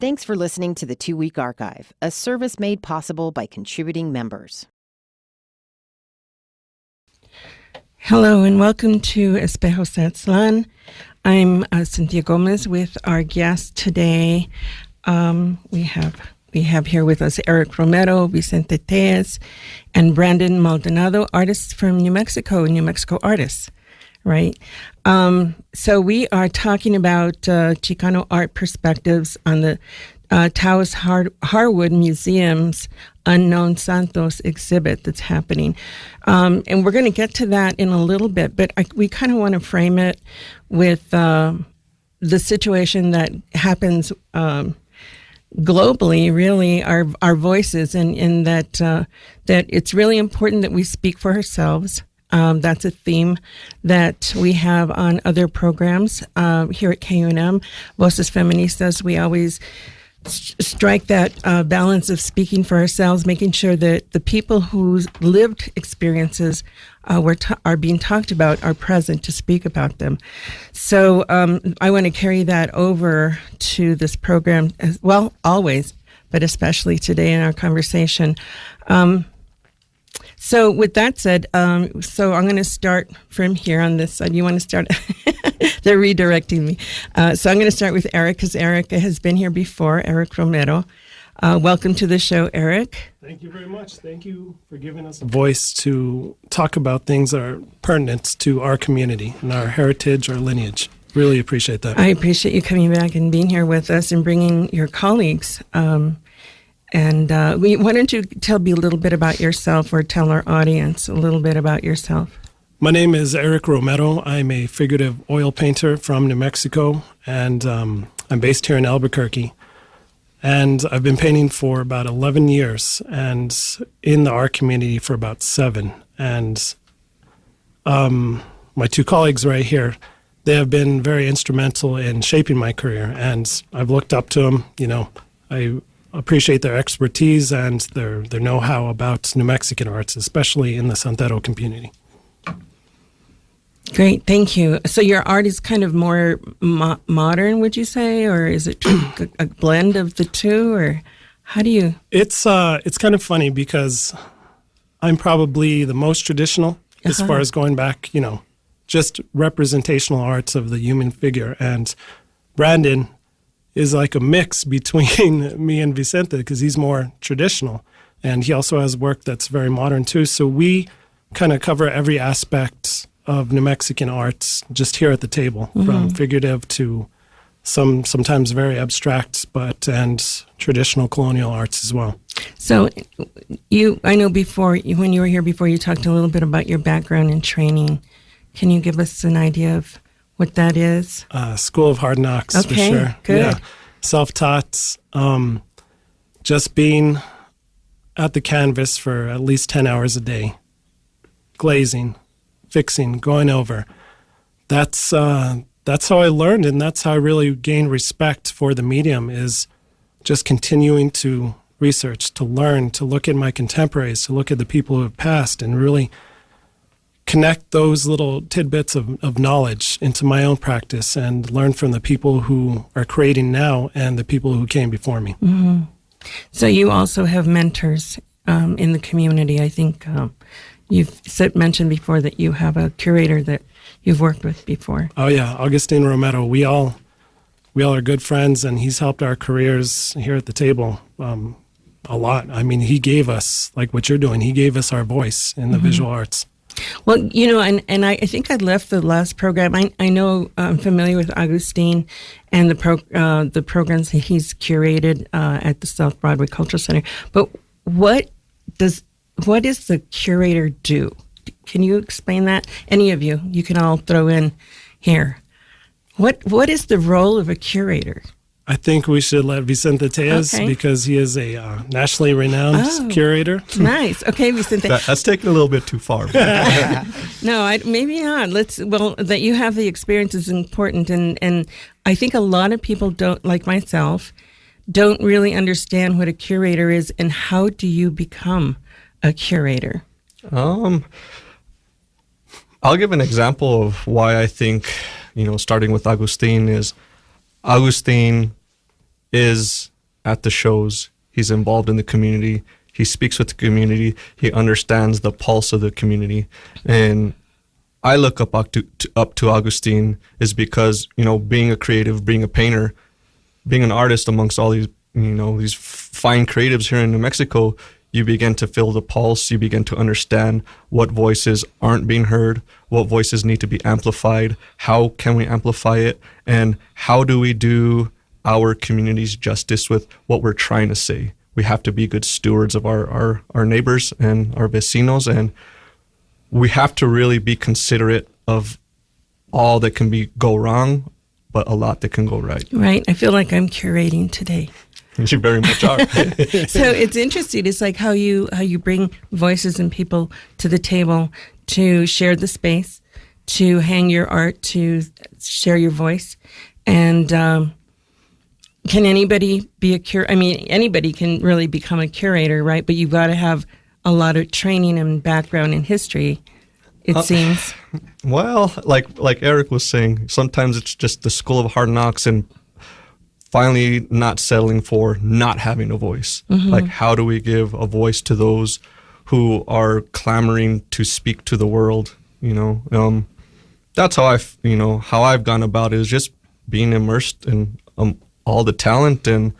Thanks for listening to the 2-Week Archive, a service made possible by contributing members. Hello and welcome to Espejos de Aztlan. I'm Cynthia Gomez with our guest today. We have here with us Eric Romero, Vicente, and Brandon Maldonado, artists from New Mexico artists, right? So we are talking about Chicano art perspectives on the Taos Harwood Museum's Unknown Santos exhibit that's happening. And we're going to get to that in a little bit, but we kind of want to frame it with the situation that happens globally, really, our voices, and in that it's really important that we speak for ourselves. That's a theme that we have on other programs here at KUNM. Voces Feministas, we always strike that balance of speaking for ourselves, making sure that the people whose lived experiences are being talked about are present to speak about them. So I want to carry that over to this program as well, always, but especially today in our conversation. So with that said, so I'm going to start from here on this side. You want to start? They're redirecting me. So I'm going to start with Eric, because Eric has been here before, Eric Romero. Welcome to the show, Eric. Thank you very much. Thank you for giving us a voice to talk about things that are pertinent to our community and our heritage, our lineage. Really appreciate that. I appreciate you coming back and being here with us and bringing your colleagues. Why don't you tell me a little bit about yourself, or tell our audience a little bit about yourself? My name is Eric Romero. I'm a figurative oil painter from New Mexico, and I'm based here in Albuquerque. And I've been painting for about 11 years, and in the art community for about 7. And my two colleagues right here, they have been very instrumental in shaping my career, and I've looked up to them. You know, I appreciate their expertise and their know-how about New Mexican arts, especially in the Santero community. Great, thank you. So your art is kind of more modern, would you say, or is it a blend of the two, or how do you? It's kind of funny because I'm probably the most traditional as far as going back, just representational arts of the human figure, and Brandon is like a mix between me and Vicente, because he's more traditional, and he also has work that's very modern too. So we kind of cover every aspect of New Mexican arts just here at the table, from figurative to sometimes very abstract, and traditional colonial arts as well. So I know when you were here before, you talked a little bit about your background and training. Can you give us an idea of what that is? School of Hard Knocks, for sure. Good. Yeah, self-taught. Just being at the canvas for at least 10 hours a day, glazing, fixing, going over. That's how I learned, and that's how I really gained respect for the medium, is just continuing to research, to learn, to look at my contemporaries, to look at the people who have passed, and really connect those little tidbits of knowledge into my own practice, and learn from the people who are creating now and the people who came before me. Mm-hmm. So you also have mentors in the community. I think you've mentioned before that you have a curator that you've worked with before. Oh yeah, Agustin Romero. We all are good friends, and he's helped our careers here at the table a lot. I mean, he gave us, like what you're doing, he gave us our voice in the visual arts. Well, and I think I left the last program. I know I'm familiar with Agustin and the programs that he's curated at the South Broadway Cultural Center. But what does the curator do? Can you explain that? Any of you can all throw in here. What is the role of a curator? I think we should let Vicente because he is a nationally renowned curator. Nice. Okay, Vicente. That's taking a little bit too far. No, maybe not. That you have the experience is important, and I think a lot of people don't, like myself, don't really understand what a curator is, and how do you become a curator? I'll give an example of why I think, starting with Agustin is at the shows. He's involved in the community. He speaks with the community. He understands the pulse of the community. And I look up to Agustin is because, being a creative, being a painter, being an artist amongst all these, these fine creatives here in New Mexico, you begin to feel the pulse. You begin to understand what voices aren't being heard, what voices need to be amplified, how can we amplify it, and how do we do our communities justice with what we're trying to say. We have to be good stewards of our neighbors and our vecinos, and we have to really be considerate of all that can go wrong, but a lot that can go right. Right. I feel like I'm curating today. You very much are. So it's interesting. It's like how you bring voices and people to the table to share the space, to hang your art, to share your voice. And can anybody be a curator? I mean, anybody can really become a curator, right? But you've got to have a lot of training and background in history, it seems. Well, like Eric was saying, sometimes it's just the school of hard knocks and finally not settling for not having a voice. Mm-hmm. Like, how do we give a voice to those who are clamoring to speak to the world? That's how how I've gone about it, is just being immersed in all the talent and,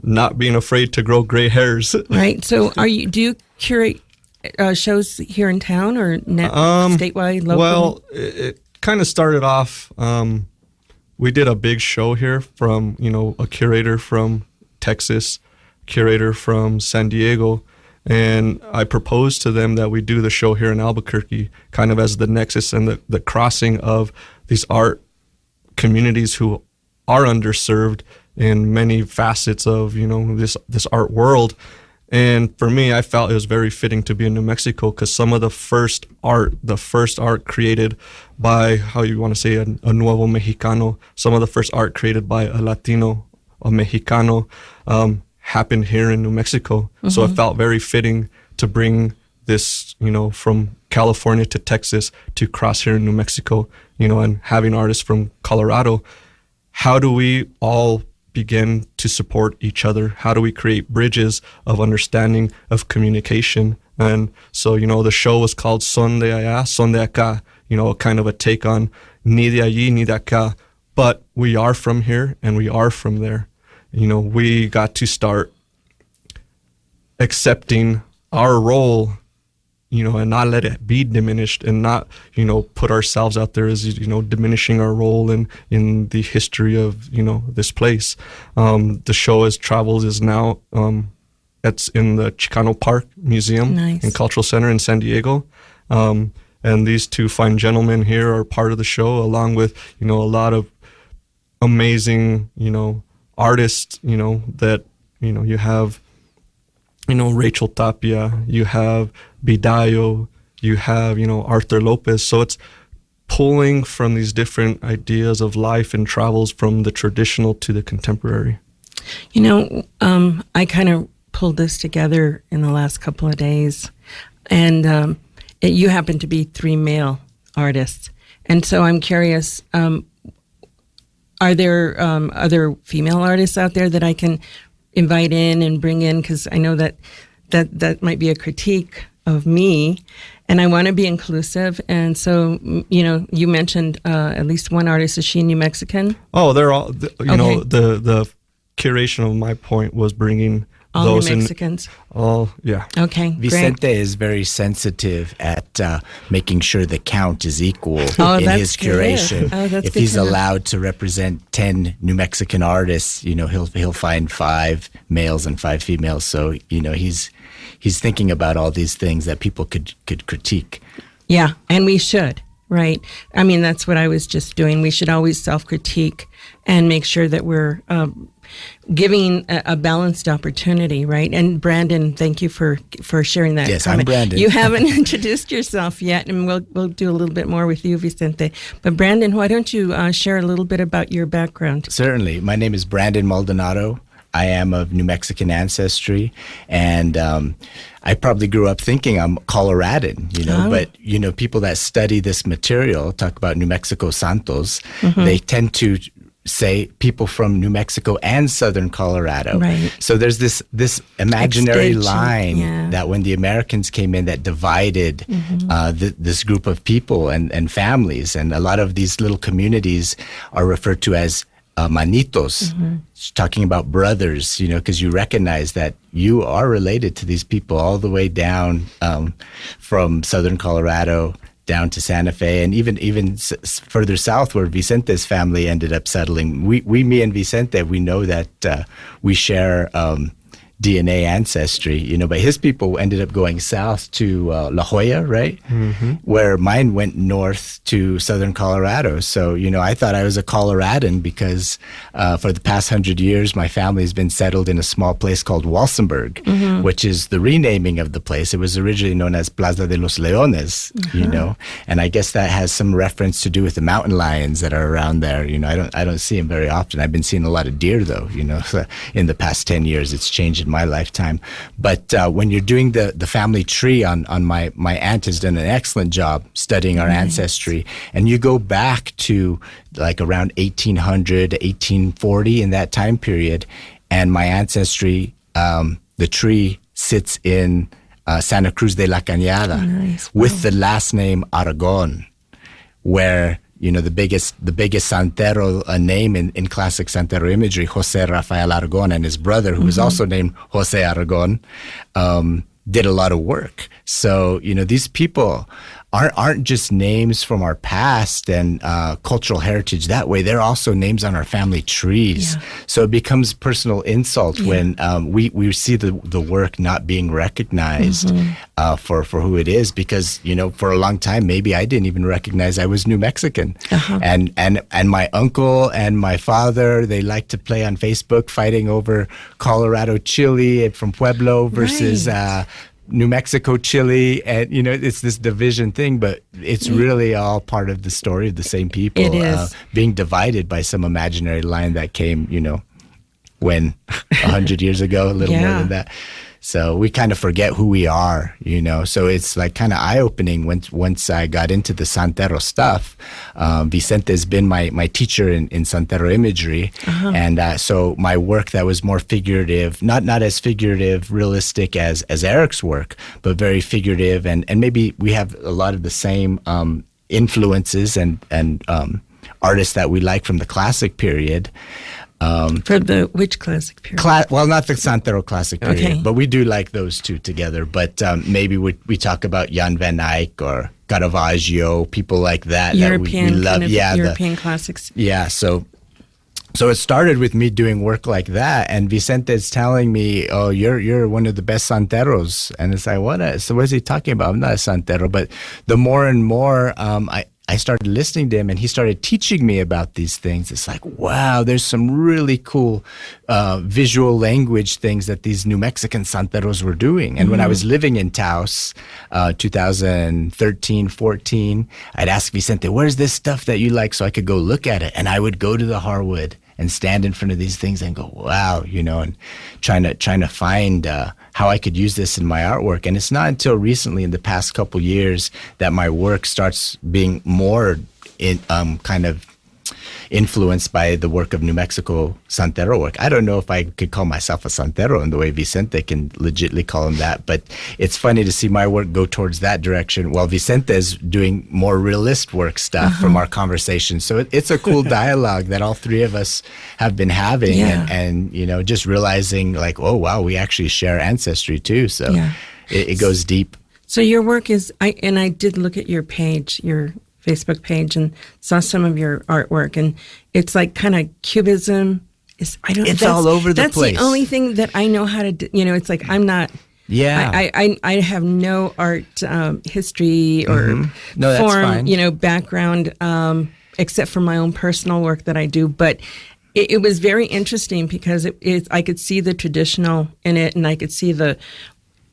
not being afraid to grow gray hairs. Right. So do you curate shows here in town or statewide, locally? Well, it kind of started off, we did a big show here from, a curator from Texas, curator from San Diego, and I proposed to them that we do the show here in Albuquerque kind of as the nexus and the crossing of these art communities who are underserved in many facets of, this art world. And for me, I felt it was very fitting to be in New Mexico because some of the first art created by, how you want to say, a Nuevo Mexicano, some of the first art created by a Latino, a Mexicano, happened here in New Mexico. Mm-hmm. So it felt very fitting to bring this, from California to Texas to cross here in New Mexico, and having artists from Colorado. How do we all begin to support each other? How do we create bridges of understanding, of communication? And so, the show was called Son de Allá, Son de Acá, kind of a take on ni de allí, ni de acá. But we are from here and we are from there. We got to start accepting our role, and not let it be diminished and not, put ourselves out there as, diminishing our role in the history of, this place. The show is now, it's in the Chicano Park Museum and Cultural Center in San Diego. And these two fine gentlemen here are part of the show, along with, a lot of amazing, artists, that, you have, Rachel Tapia, you have Bidayo, you have, Arthur Lopez. So it's pulling from these different ideas of life and travels from the traditional to the contemporary. I kind of pulled this together in the last couple of days, and you happen to be 3 male artists. And so I'm curious, are there other female artists out there that I can invite in and bring in? Because I know that might be a critique of me, and I want to be inclusive. And so, you mentioned at least one artist. Is she New Mexican? Oh, they're all, the curation of my point was bringing all those New Mexicans. Yeah. Okay, Vicente great. is very sensitive at making sure the count is equal in that's his curation. Good. That's if good he's to know. allowed to represent 10 New Mexican artists, he'll find 5 males and 5 females. So he's thinking about all these things that people could critique. Yeah, and we should, right? I mean, that's what I was just doing. We should always self-critique and make sure that we're giving a balanced opportunity, right? And Brandon, thank you for sharing that. Yes, comment. I'm Brandon. You haven't introduced yourself yet, and we'll do a little bit more with you, Vicente. But Brandon, why don't you share a little bit about your background? Certainly. My name is Brandon Maldonado. I am of New Mexican ancestry, and I probably grew up thinking I'm Coloradan, but, people that study this material talk about New Mexico Santos. Mm-hmm. They tend to say people from New Mexico and southern Colorado. Right. So there's this imaginary Extension, line yeah. that when the Americans came in that divided this group of people and families, and a lot of these little communities are referred to as manitos, talking about brothers, because you recognize that you are related to these people all the way down from southern Colorado down to Santa Fe, and even further south where Vicente's family ended up settling. Me and Vicente, we know that we share DNA ancestry, but his people ended up going south to La Jolla, right? Where mine went north to southern Colorado. So, I thought I was a Coloradan because for the past 100 years, my family has been settled in a small place called Walsenburg, which is the renaming of the place. It was originally known as Plaza de los Leones, and I guess that has some reference to do with the mountain lions that are around there. I don't see them very often. I've been seeing a lot of deer though, in the past 10 years. It's changed in my lifetime. But when you're doing the family tree on my aunt has done an excellent job studying our ancestry, and you go back to like around 1800 to 1840 in that time period, and my ancestry, the tree sits in Santa Cruz de la Cañada with the last name Aragon, where the biggest Santero name in classic Santero imagery, Jose Rafael Aragon, and his brother, who was also named Jose Aragon, did a lot of work. So, these people aren't just names from our past and cultural heritage that way. They're also names on our family trees. Yeah. So it becomes personal insult when we see the work not being recognized for who it is, because, for a long time, maybe I didn't even recognize I was New Mexican. And my uncle and my father, they like to play on Facebook fighting over Colorado chili from Pueblo versus New Mexico chili, and it's this division thing, but it's really all part of the story of the same people. It is being divided by some imaginary line that came, when 100 years ago, a little more than that. So we kind of forget who we are, So it's like kind of eye-opening once I got into the Santero stuff. Vicente has been my teacher in Santero imagery, and so my work that was more figurative, not as figurative, realistic as Eric's work, but very figurative, and maybe we have a lot of the same influences and artists that we like from the classic period. For which classic period? Well, not the Santero classic period, but we do like those two together. But maybe we talk about Jan van Eyck or Caravaggio, people like that. European, that we love. Kind of European classics. Yeah, so it started with me doing work like that, and Vicente's telling me, "Oh, you're one of the best Santeros," and it's like, what is he talking about? I'm not a Santero, but the more and more I started listening to him, and he started teaching me about these things. It's like, wow, there's some really cool visual language things that these New Mexican Santeros were doing. And when I was living in Taos, 2013, 14, I'd ask Vicente, where's this stuff that you like, so I could go look at it? And I would go to the Harwood and stand in front of these things and go, wow, and trying to find how I could use this in my artwork. And it's not until recently, in the past couple years, that my work starts being more kind of influenced by the work of New Mexico Santero work. I don't know if I could call myself a Santero in the way Vicente can legitimately call him that, but it's funny to see my work go towards that direction while Vicente is doing more realist work stuff from our conversation. So it's a cool dialogue that all three of us have been having, and just realizing like, oh wow, we actually share ancestry too. So it goes deep. So your work is, I did look at your page, your Facebook page, and saw some of your artwork, and it's like kind of cubism. It's all over the place. That's the only thing that I know how to do. It's like I'm not. Yeah, I have no art history or form, background, except for my own personal work that I do. But it was very interesting because I could see the traditional in it, and I could see the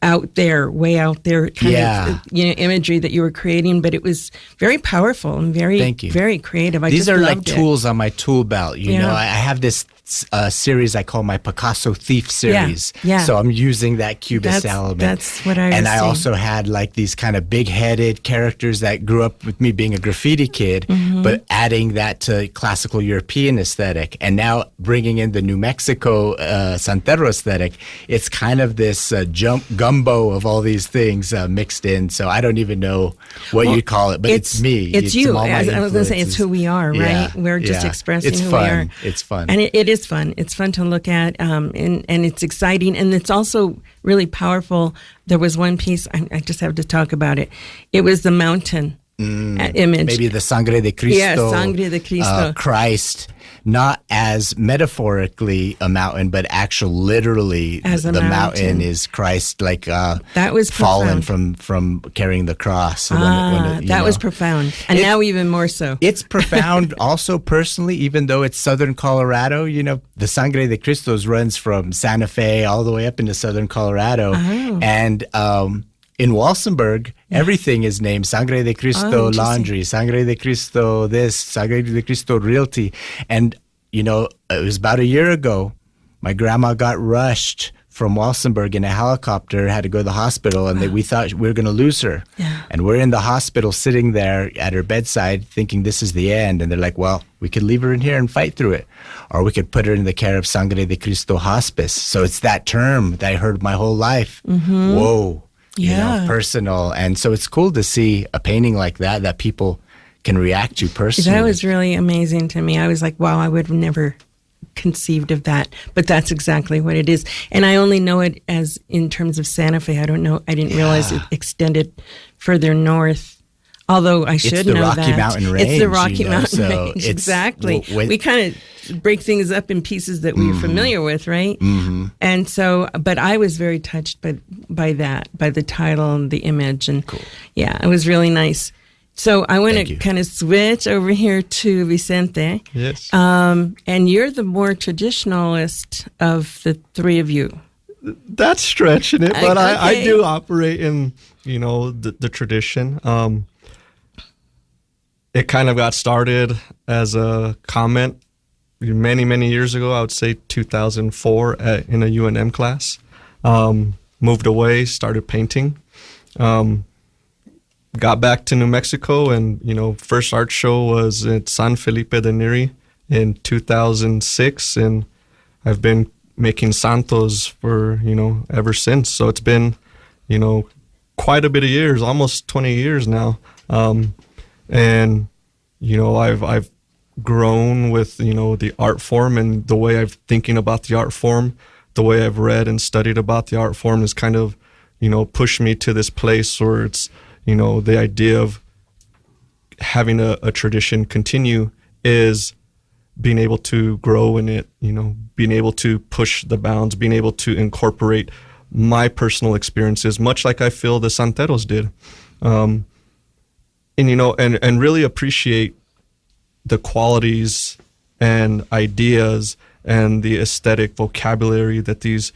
out there, way out there kind Yeah. of imagery that you were creating, but it was very powerful and very Thank you. very creative. These just are like loved it. tools on my tool belt. You Yeah. know, I have this series I call my Picasso Thief series. Yeah. So I'm using that Cubist That's- element. that's what I was And I seeing. also had like these kind of big-headed characters that grew up with me being a graffiti kid, Mm-hmm. but adding that to classical European aesthetic. And now bringing in the New Mexico Santero aesthetic, it's kind of this gumbo of all these things mixed in. So I don't even know what you'd call it, but it's me. It's you. all my I was going to say, it's influences. who we are, right? Yeah, We're just yeah. expressing It's who fun. we are. It's fun. And it is fun. It's fun to look at, and it's exciting. And it's also really powerful. There was one piece, I just have to talk about it. It was the mountain image. Maybe the Sangre de Cristo. Yeah, Sangre de Cristo. Christ, not as metaphorically a mountain, but actual literally As a the mountain mountain. is Christ, like That was fallen profound. from carrying the cross. And That was profound. And now even more so. It's profound also personally, even though it's southern Colorado. You know, the Sangre de Cristos runs from Santa Fe all the way up into southern Colorado. Oh. And in Walsenburg, everything is named Sangre de Cristo interesting. Laundry, Sangre de Cristo this, Sangre de Cristo Realty. And, you know, it was about a year ago, my grandma got rushed from Walsenburg in a helicopter, had to go to the hospital, and we thought we were going to lose her. Yeah. And we're in the hospital sitting there at her bedside thinking this is the end. And they're like, well, we could leave her in here and fight through it. Or we could put her in the care of Sangre de Cristo Hospice. So it's that term that I heard my whole life. Mm-hmm. Whoa. You Yeah. know, personal. And so it's cool to see a painting like that people can react to personally. That was really amazing to me. I was like, wow, I would have never conceived of that. But that's exactly what it is. And I only know it as in terms of Santa Fe. I didn't realize it extended further north. Although I should It's the know Rocky that. Mountain It's the Range, Rocky you know, Mountain so Range. it's- Exactly. when- We kind of break things up in pieces that we're familiar with, right? Mm-hmm. And so, but I was very touched by that, by the title and the image. And yeah, it was really nice. So I want Thank to you. kind of switch over here to Vicente. Yes. And you're the more traditionalist of the three of you. That's stretching it, but I Okay. do operate in, you know, the tradition. It kind of got started as a comment many, many years ago. I would say 2004 in a UNM class. Moved away, started painting. Got back to New Mexico, and, you know, first art show was at San Felipe de Neri in 2006, and I've been making santos for, you know, ever since. So it's been, you know, quite a bit of years, almost 20 years now. And, you know, I've grown with, you know, the art form, and the way I'm thinking about the art form, the way I've read and studied about the art form is kind of, you know, pushed me to this place where it's, you know, the idea of having a tradition continue is being able to grow in it, you know, being able to push the bounds, being able to incorporate my personal experiences, much like I feel the Santeros did. And, you know, and really appreciate the qualities and ideas and the aesthetic vocabulary that these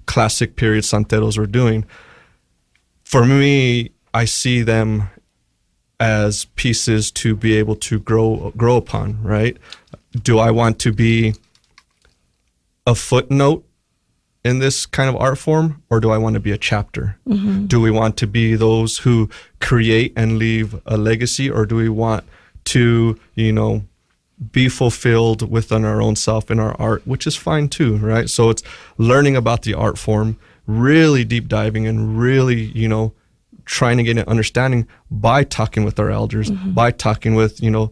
classic period Santeros were doing. For me, I see them as pieces to be able to grow upon, right? Do I want to be a footnote in this kind of art form, or do I want to be a chapter? Mm-hmm. Do we want to be those who create and leave a legacy, or do we want to, you know, be fulfilled within our own self in our art, which is fine too, right? So it's learning about the art form, really deep diving, and really, you know, trying to get an understanding by talking with our elders, by talking with, you know,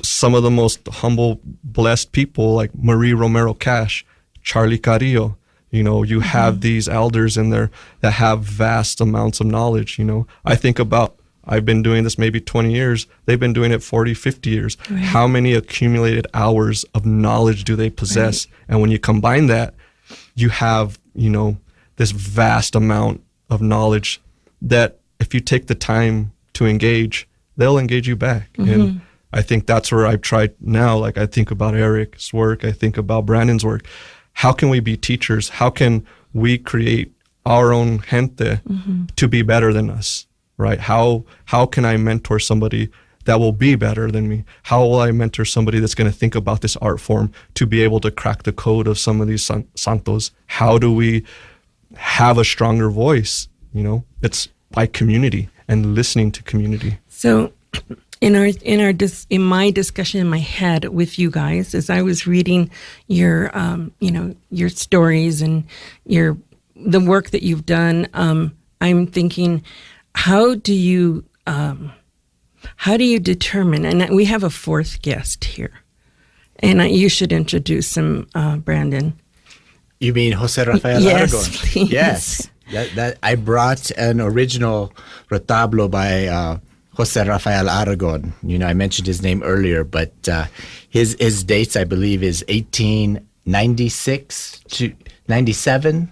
some of the most humble, blessed people like Marie Romero Cash, Charlie Carrillo. You know, you have these elders in there that have vast amounts of knowledge. You know, I think about, I've been doing this maybe 20 years. They've been doing it 40, 50 years. Right. How many accumulated hours of knowledge do they possess? Right. And when you combine that, you have, you know, this vast amount of knowledge that if you take the time to engage, they'll engage you back. And I think that's where I've tried now. Like, I think about Eric's work. I think about Brandon's work. How can we be teachers? How can we create our own gente to be better than us, right? How can I mentor somebody that will be better than me? How will I mentor somebody that's going to think about this art form to be able to crack the code of some of these santos? How do we have a stronger voice? You know, it's by community and listening to community. So in my discussion in my head with you guys, as I was reading your your stories and the work that you've done, I'm thinking, how do you determine? And we have a fourth guest here, and you should introduce him, Brandon. You mean Jose Rafael Yes, Aragon? please. Yes. That I brought an original retablo by Jose Rafael Aragon. You know, I mentioned his name earlier, but his dates, I believe, is 1896 to 97.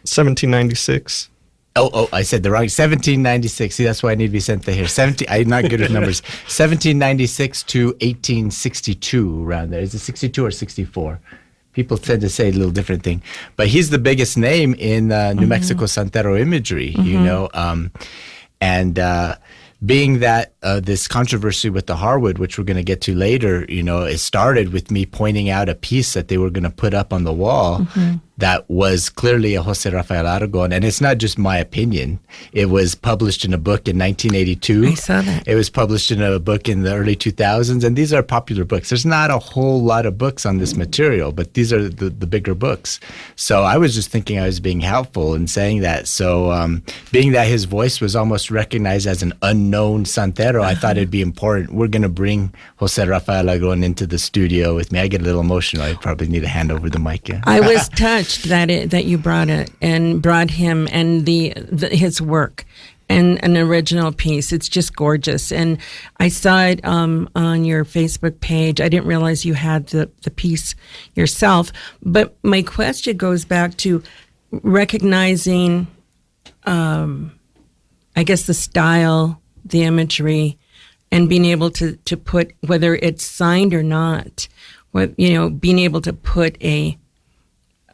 1796. Oh, I said the wrong. 1796. See, that's why I need Vicente here. I'm not good with numbers. 1796 to 1862, around there. Is it 62 or 64? People tend to say a little different thing. But he's the biggest name in New Mexico Santero imagery, you know. And being that this controversy with the Harwood, which we're going to get to later, you know, it started with me pointing out a piece that they were going to put up on the wall that was clearly a Jose Rafael Aragon. And it's not just my opinion. It was published in a book in 1982. I saw that. It was published in a book in the early 2000s. And these are popular books. There's not a whole lot of books on this material, but these are the bigger books. So I was just thinking I was being helpful in saying that. So being that his voice was almost recognized as an unknown Santero, I thought it'd be important. We're going to bring Jose Rafael Aragon into the studio with me. I get a little emotional. I probably need to hand over the mic. Yeah. I was touched that you brought him and his work and an original piece. It's just gorgeous. And I saw it on your Facebook page. I didn't realize you had the piece yourself. But my question goes back to recognizing, I guess, the style, the imagery, and being able to put, whether it's signed or not, being able to put a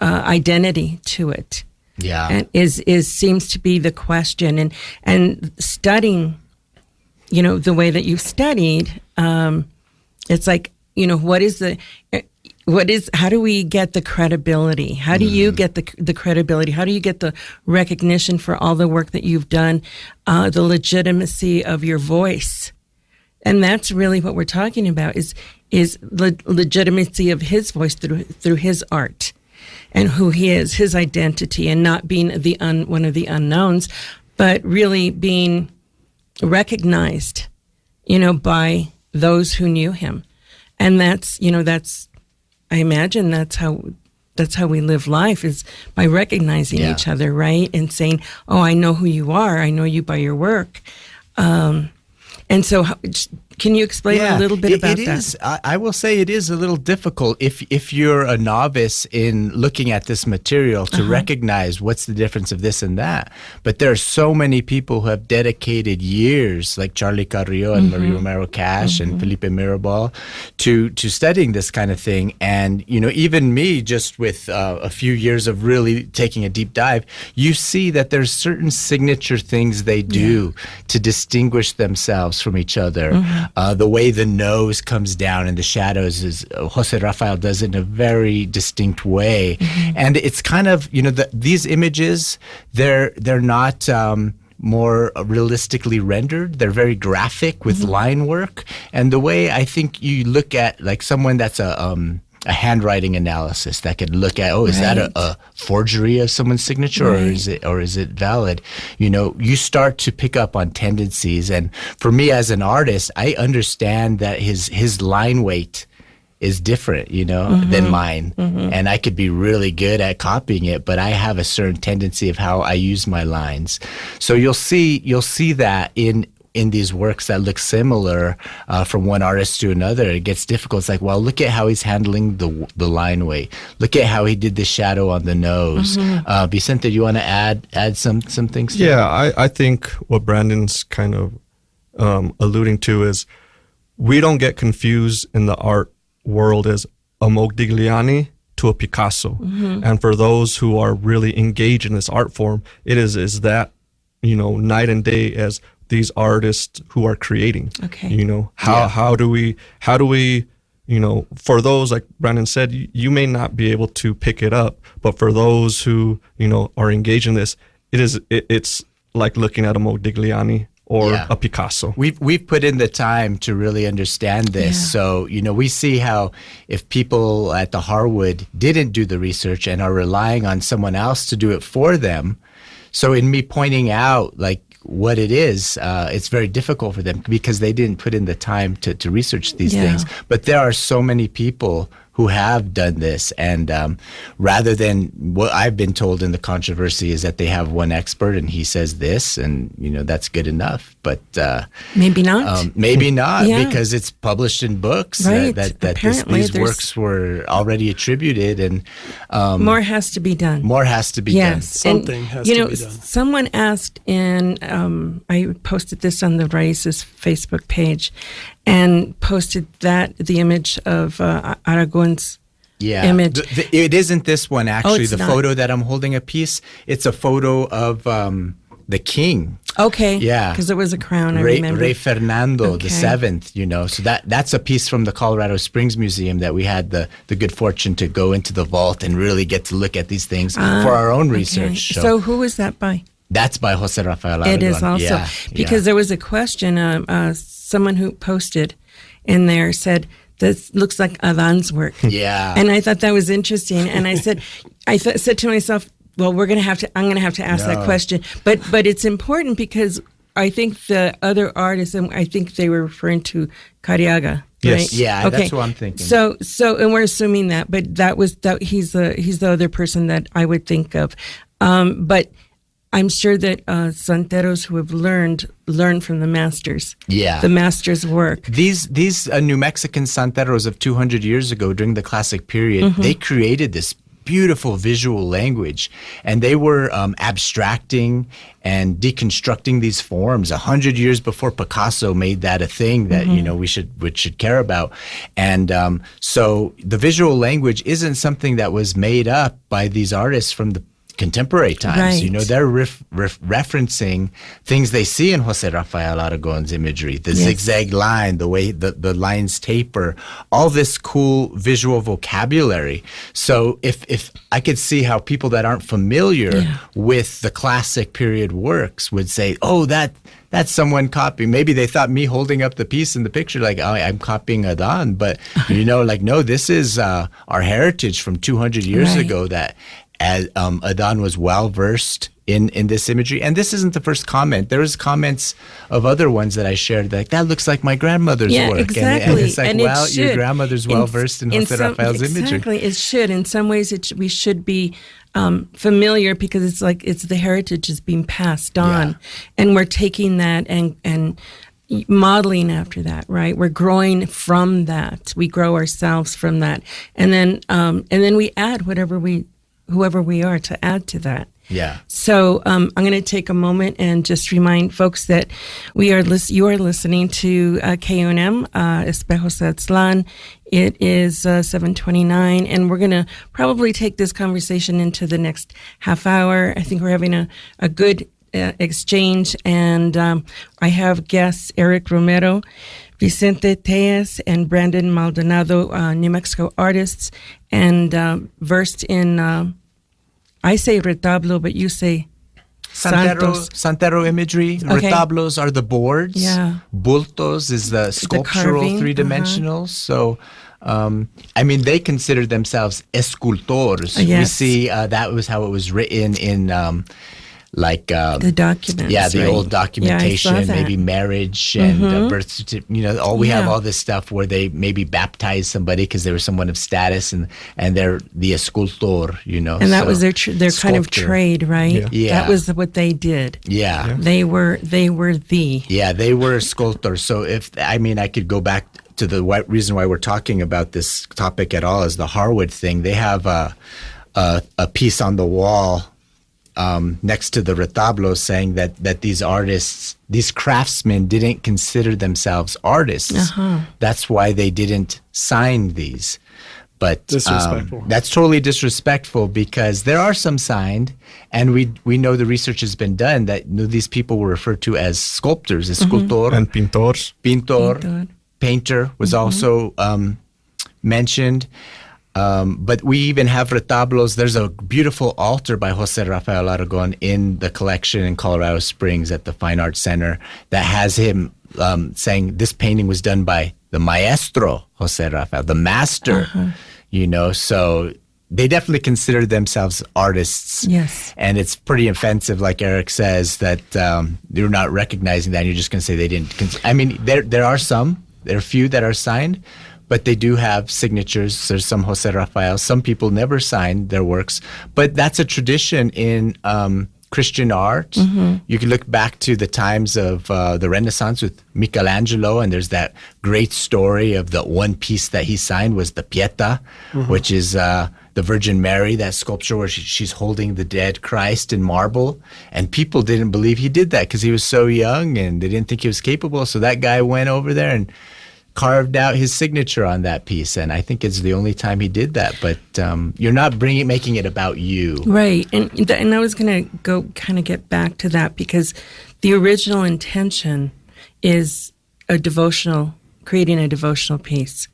identity to it. Yeah. And is seems to be the question. And studying, the way that you've studied, it's like, how do we get the credibility? How do you get the credibility? How do you get the recognition for all the work that you've done, the legitimacy of your voice? And that's really what we're talking about is legitimacy of his voice through his art and who he is, his identity, and not being one of the unknowns, but really being recognized, by those who knew him. And that's I imagine that's how we live life, is by recognizing each other, right? And saying, oh, I know who you are. I know you by your work. And so can you explain a little bit about that? I will say it is a little difficult if you're a novice in looking at this material to recognize what's the difference of this and that. But there are so many people who have dedicated years, like Charlie Carrillo and Marie Romero Cash and Felipe Mirabal, to studying this kind of thing. And, even me, just with a few years of really taking a deep dive, you see that there's certain signature things they do to distinguish themselves from each other. The way the nose comes down in the shadows is Jose Rafael does it in a very distinct way. And it's kind of, these images, they're not more realistically rendered. They're very graphic with line work. And the way I think you look at like someone that's a handwriting analysis that could look at, is that a forgery of someone's signature, or is it valid? You start to pick up on tendencies. And for me as an artist, I understand that his line weight is different, than mine. And I could be really good at copying it, but I have a certain tendency of how I use my lines. So you'll see that in these works that look similar from one artist to another. It gets difficult. It's like, well, look at how he's handling the line weight. Look at how he did the shadow on the nose. Vicente, do you want to add some things to that? I think what Brandon's kind of alluding to is we don't get confused in the art world as a Modigliani to a Picasso. And for those who are really engaged in this art form, it is that, night and day as these artists who are creating. Okay. How do we, for those, like Brandon said, you may not be able to pick it up, but for those who, are engaged in this, it's like looking at a Modigliani or a Picasso. We've put in the time to really understand this. Yeah. So, we see how if people at the Harwood didn't do the research and are relying on someone else to do it for them. So in me pointing out like what it is, it's very difficult for them because they didn't put in the time to research these things. But there are so many people who have done this, and rather than what I've been told in the controversy is that they have one expert and he says this, and that's good enough. But maybe not. Maybe not, Yeah. because it's published in books Right. that Apparently these there's- works were already attributed, and More has to be done. more has to be done. Yes. Something has to be done. Someone asked I posted this on the Raices Facebook page and posted the image of Aragon's Yeah, image. It isn't this one actually. it's The not. photo that I'm holding a piece. It's a photo of the king, Okay. Yeah. Because it was a crown, I Rey remember. Fernando Okay. the Seventh. So that's a piece from the Colorado Springs Museum that we had the good fortune to go into the vault and really get to look at these things for our own research. Okay. So who was that by? That's by Jose Rafael Aragon. It is also. Yeah, Because there was a question, someone who posted in there said, this looks like Adán's work. Yeah. And I thought that was interesting. And I said, said to myself, well, I'm going to have to ask that question. But it's important because I think the other artists, and I think they were referring to Cariaga. Yes. Right? Yeah, that's what I'm thinking. So, and we're assuming that, but he's the other person that I would think of. But I'm sure that Santeros who have learn from the masters. Yeah. The masters' work. These New Mexican Santeros of 200 years ago during the classic period, they created this beautiful visual language, and they were abstracting and deconstructing these forms 100 years before Picasso made that a thing that we should care about. And so the visual language isn't something that was made up by these artists from the contemporary times. Right. They're referencing things they see in Jose Rafael Aragon's imagery, the zigzag line, the way the lines taper, all this cool visual vocabulary. So if I could see how people that aren't familiar with the classic period works would say, oh, that's someone copying. Maybe they thought me holding up the piece in the picture, like, oh, I'm copying Adán. But, no, this is our heritage from 200 years ago, that Adán was well-versed in this imagery. And this isn't the first comment. There was comments of other ones that I shared, like, that looks like my grandmother's work. Exactly. And it's like, and well, it your grandmother's well-versed in Jose Rafael's imagery. Exactly. It should. In some ways, we should be familiar because it's the heritage is being passed on. And we're taking that and modeling after that, right? We're growing from that. We grow ourselves from that. And then we add whoever we are to add to that. Yeah. So I'm going to take a moment and just remind folks that you are listening to KUNM, Espejos de Aztlan. It is 7:29, and we're going to probably take this conversation into the next half hour. I think we're having a good exchange, and I have guests Eric Romero, Vicente Tejas, and Brandon Maldonado, New Mexico artists, and versed in, I say retablo, but you say Santos. Santero imagery. Okay. Retablos are the boards. Yeah. Bultos is the sculptural carving, three-dimensional. So, they consider themselves escultores. Yes. We see that was how it was written in the documents. Yeah, the right? old documentation, Yeah, I saw that. maybe marriage and birth certificate. We have all this stuff where they maybe baptize somebody because they were someone of status, and they're the escultor. And that was their kind of sculptor. trade, right? Yeah. That was what they did. Yeah. They were the. Yeah, they were sculptors. So I could go back to the reason why we're talking about this topic at all is the Harwood thing. They have a piece on the wall next to the retablo saying that these artists, these craftsmen didn't consider themselves artists. That's why they didn't sign these. But Disrespectful. that's totally disrespectful because there are some signed, and we know the research has been done that these people were referred to as sculptors, escultor, And pintors. pintor, painter was also mentioned. But we even have retablos. There's a beautiful altar by Jose Rafael Aragon in the collection in Colorado Springs at the Fine Arts Center that has him saying this painting was done by the maestro Jose Rafael, the master, so they definitely consider themselves artists. Yes. And it's pretty offensive, like Eric says, that you're not recognizing that. You're just going to say they didn't. I mean, there are a few that are signed, but they do have signatures. There's some Jose Rafael. Some people never signed their works, but that's a tradition in Christian art. You can look back to the times of the Renaissance with Michelangelo, and there's that great story of the one piece that he signed was the Pieta, which is the Virgin Mary, that sculpture where she's holding the dead Christ in marble. And people didn't believe he did that because he was so young and they didn't think he was capable. So that guy went over there and carved out his signature on that piece, and I think it's the only time he did that. But you're not making it about you, right? And I was going to go kind of get back to that because the original intention is creating a devotional piece.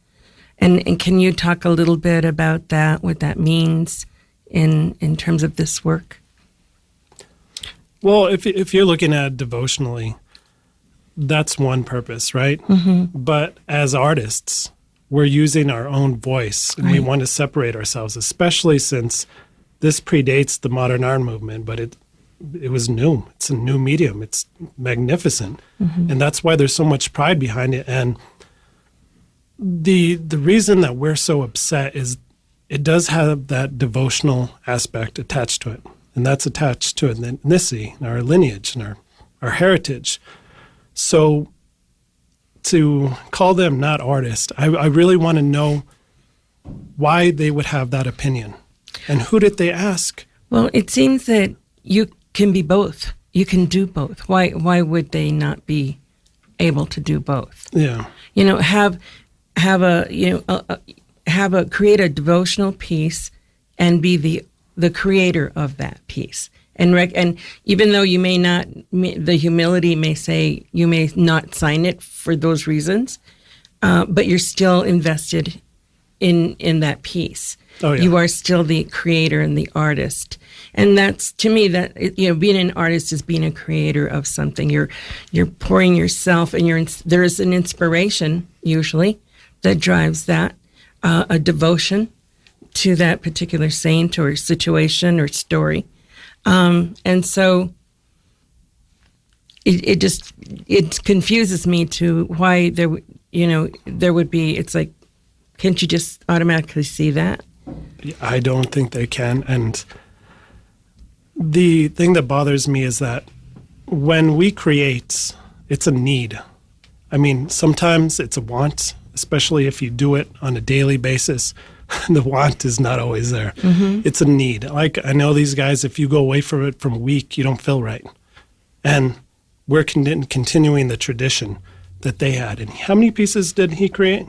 And can you talk a little bit about that? What that means in terms of this work? Well, if you're looking at it devotionally, that's one purpose, right? But as artists, we're using our own voice, and we want to separate ourselves, especially since this predates the modern art movement, but it was new. It's a new medium. It's magnificent. And that's why there's so much pride behind it. And the reason that we're so upset is it does have that devotional aspect attached to it. And that's attached to ethnicity, and our lineage, and our heritage. So to call them not artists, I really want to know why they would have that opinion. And who did they ask? Well, it seems that you can be both. You can do both. Why would they not be able to do both? Yeah. Create a devotional piece and be the creator of that piece. And even though you may not, the humility may say you may not sign it for those reasons, but you're still invested in that piece. Oh, yeah. You are still the creator and the artist, and that's, to me, that being an artist is being a creator of something. You're pouring yourself, and there is an inspiration usually that drives that, a devotion to that particular saint or situation or story. And so it confuses me to why there would be, it's like, can't you just automatically see that? I don't think they can. And the thing that bothers me is that when we create, it's a need. I mean, sometimes it's a want, especially if you do it on a daily basis. The want is not always there. It's a need. Like, I know these guys, if you go away from it from a week, you don't feel right. And we're continuing the tradition that they had. And how many pieces did he create?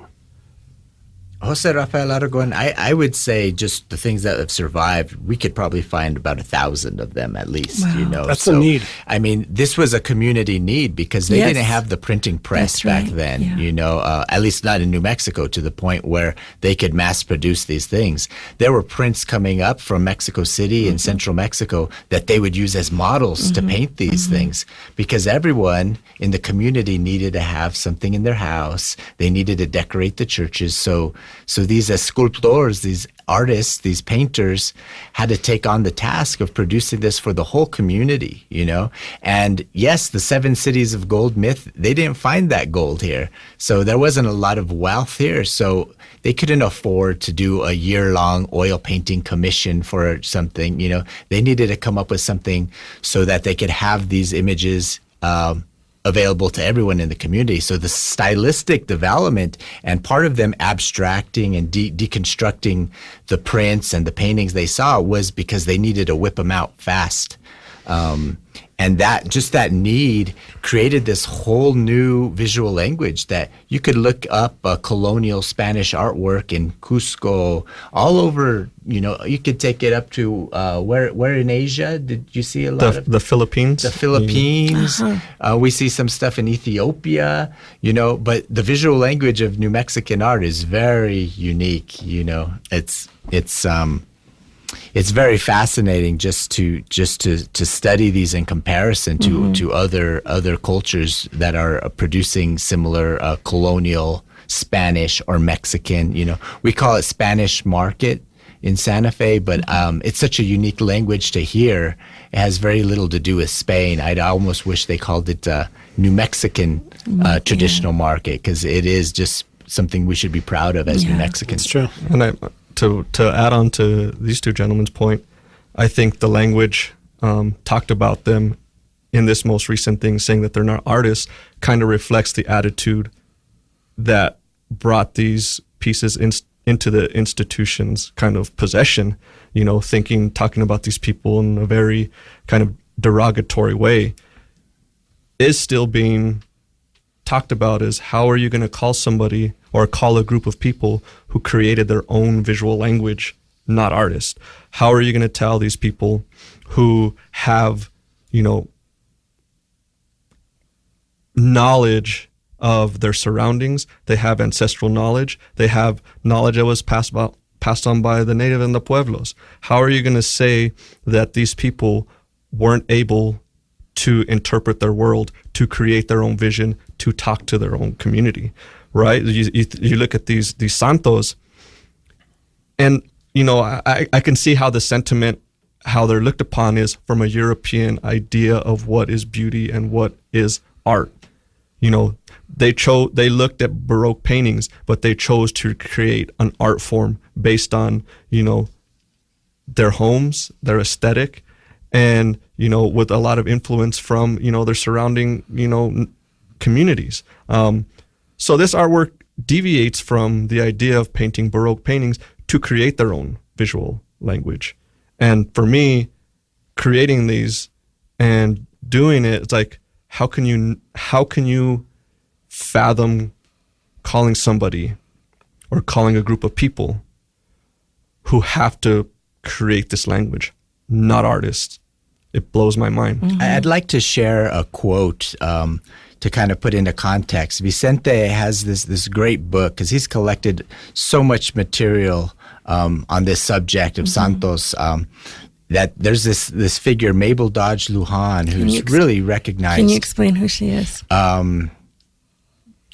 Jose Rafael Aragon, I would say just the things that have survived, we could probably find about 1,000 of them at least. Wow. That's a need. I mean, this was a community need because they didn't have the printing press back then, at least not in New Mexico, to the point where they could mass produce these things. There were prints coming up from Mexico City and central Mexico that they would use as models to paint these things, because everyone in the community needed to have something in their house. They needed to decorate the churches. So these sculptors, these artists, these painters had to take on the task of producing this for the whole community, And yes, the 7 cities of gold myth, they didn't find that gold here. So there wasn't a lot of wealth here. So they couldn't afford to do a year-long oil painting commission for something, They needed to come up with something so that they could have these images available to everyone in the community. So the stylistic development and part of them abstracting and deconstructing the prints and the paintings they saw was because they needed to whip them out fast. And that need created this whole new visual language that you could look up colonial Spanish artwork in Cusco, all over. You could take it up to where in Asia did you see a lot of the Philippines? The Philippines. We see some stuff in Ethiopia. But the visual language of New Mexican art is very unique. It's very fascinating just to study these in comparison to other cultures that are producing similar colonial Spanish or Mexican. We call it Spanish market in Santa Fe, but it's such a unique language to hear. It has very little to do with Spain. I'd almost wish they called it New Mexican traditional market, because it is just something we should be proud of as New Mexicans. It's true. And to add on to these two gentlemen's point, I think the language talked about them in this most recent thing, saying that they're not artists, kind of reflects the attitude that brought these pieces into the institution's kind of possession, talking about these people in a very kind of derogatory way, is still being talked about as how are you going to call somebody or call a group of people who created their own visual language not artists? How are you going to tell these people who have, knowledge of their surroundings, they have ancestral knowledge, they have knowledge that was passed on by the native and the pueblos? How are you going to say that these people weren't able to interpret their world, to create their own vision, to talk to their own community, right? You look at these santos, and I can see how the sentiment, how they're looked upon, is from a European idea of what is beauty and what is art. They looked at Baroque paintings, but they chose to create an art form based on their homes, their aesthetic, and with a lot of influence from their surrounding communities. So this artwork deviates from the idea of painting Baroque paintings to create their own visual language. And for me, creating these and doing it, it's like, how can you fathom calling somebody or calling a group of people who have to create this language not artists? It blows my mind. Mm-hmm. I'd like to share a quote to kind of put into context. Vicente has this great book, because he's collected so much material on this subject of Santos, that there's this figure, Mabel Dodge Lujan, who's really recognized. Can you explain who she is?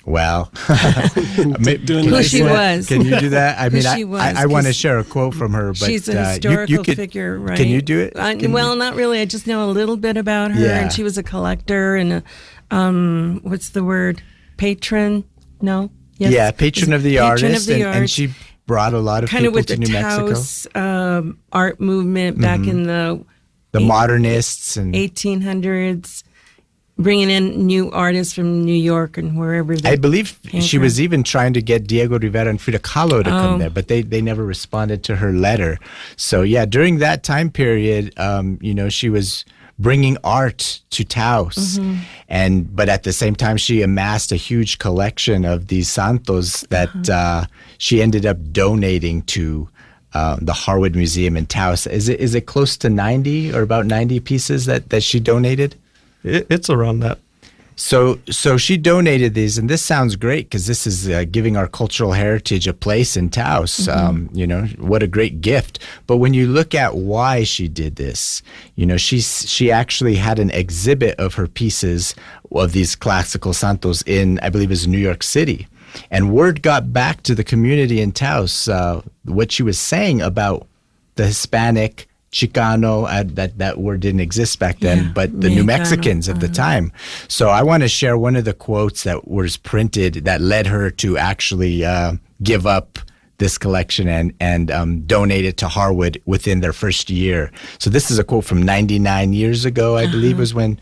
Well, who she was. Can you do that? I mean, she was, I want to share a quote from her, but she's a historical figure, right? Can you do it? Not really. I just know a little bit about her, and she was a collector and a, what's the word? Patron? No? Yes. Yeah, patron of the artist, and she brought a lot of people to New Mexico. Kind of with the Taos art movement back in the modernists and 1800s. Bringing in new artists from New York and wherever. I believe she was even trying to get Diego Rivera and Frida Kahlo to come there, but they never responded to her letter. So yeah, during that time period, she was bringing art to Taos, but at the same time, she amassed a huge collection of these santos that she ended up donating to the Harwood Museum in Taos. Is it close to 90 or about 90 pieces that she donated? It's around that. So she donated these, and this sounds great because this is giving our cultural heritage a place in Taos. What a great gift. But when you look at why she did this, she actually had an exhibit of her pieces of these classical santos in, I believe it was New York City. And word got back to the community in Taos, what she was saying about the Hispanic, Chicano, that word didn't exist back then, but the New Mexicans of the time. So I want to share one of the quotes that was printed that led her to actually give up this collection and donate it to Harwood within their first year. So this is a quote from 99 years ago, I believe was when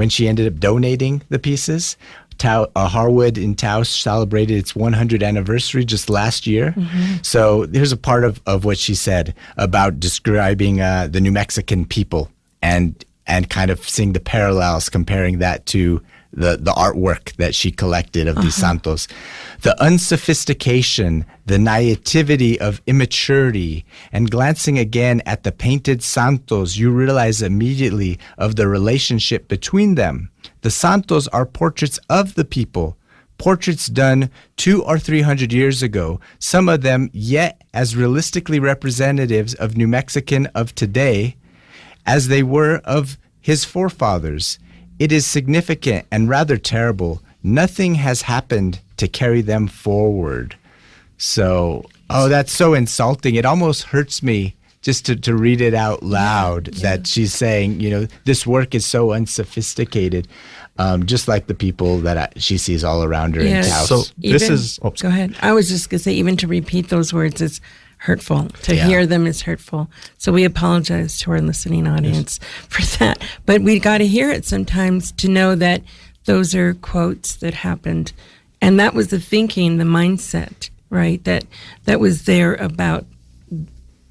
she ended up donating the pieces. Harwood in Taos celebrated its 100th anniversary just last year. So here's a part of what she said about describing the New Mexican people. And and kind of seeing the parallels, comparing that to the artwork that she collected of these santos. The unsophistication, the naivety of immaturity, and glancing again at the painted santos, you realize immediately of the relationship between them. The santos are portraits of the people, portraits done 200 or 300 years ago, some of them yet as realistically representatives of New Mexican of today as they were of his forefathers. It is significant and rather terrible. Nothing has happened to carry them forward. So, that's so insulting. It almost hurts me just to read it out loud, that she's saying, this work is so unsophisticated, just like the people that she sees all around her in Taos. So this is... Go ahead. I was just going to say, even to repeat those words is hurtful. To hear them is hurtful. So we apologize to our listening audience for that. But we got to hear it sometimes to know that those are quotes that happened. And that was the thinking, the mindset, right? That was there about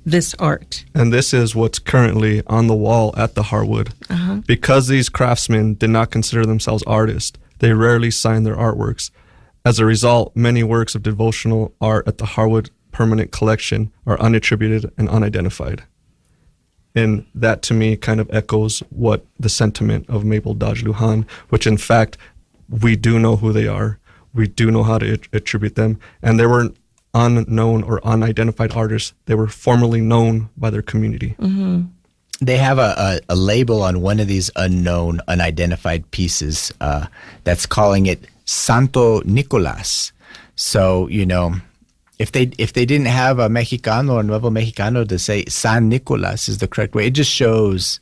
this art. And this is what's currently on the wall at the Harwood. Because these craftsmen did not consider themselves artists, they rarely signed their artworks. As a result, many works of devotional art at the Harwood permanent collection are unattributed and unidentified. And that to me kind of echoes what the sentiment of Mabel Dodge Lujan, which in fact, we do know who they are. We do know how to attribute them. And they weren't unknown or unidentified artists. They were formerly known by their community. They have a label on one of these unknown, unidentified pieces that's calling it Santo Nicolas. So, if they didn't have a Mexicano or Nuevo Mexicano to say San Nicolas is the correct way, it just shows